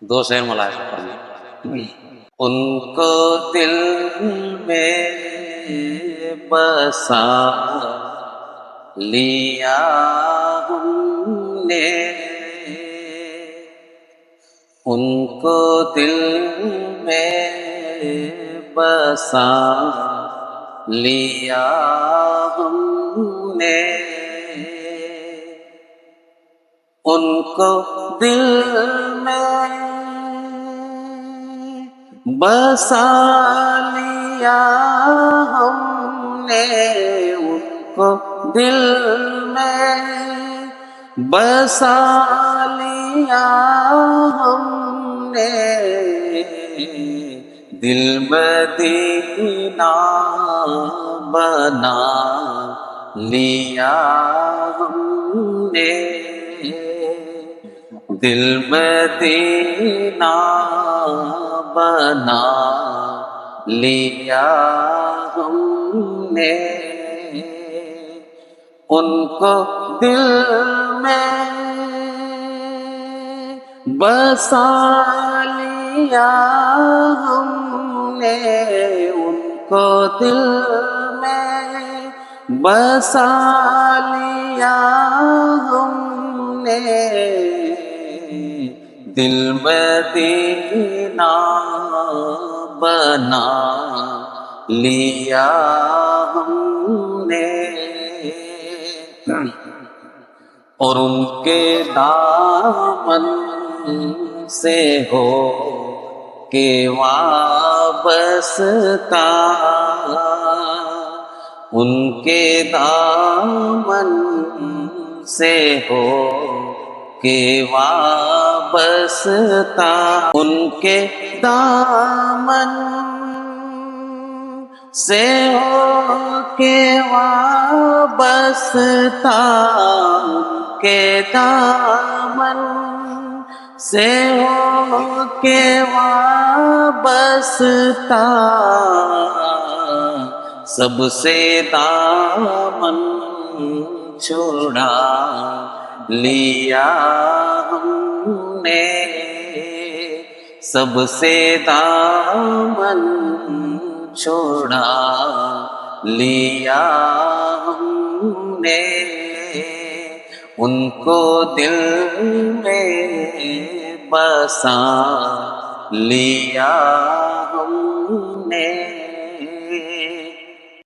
دو شعر ملاحظہ کرنا۔ ان کو دل میں بسا لیا ہم نے، ان کو دل میں بسا لیا ہم نے، ان کو دل میں بسا لیا ہم نے، ان کو دل میں بسا لیا ہم نے، دل مدینہ بنا لیا ہم نے، دل مدینہ بنا لیا ہم نے، ان کو دل میں بسا لیا ہم نے، ان کو دل میں بسا لیا ہم نے، دل مدینہ بنا لیا ہم نے، اور ان کے دامن سے ہو کے وابستہ، ان کے دامن سے ہو کے وابستہ، ان کے دامن سے ہو کے وابستہ، ان کے دامن سے ہو کے وابستہ، سب سے دامن چھڑا لیا ہم نے، سب سے دامن چھڑا لیا ہم نے، ان کو دل میں بسا لیا ہم نے۔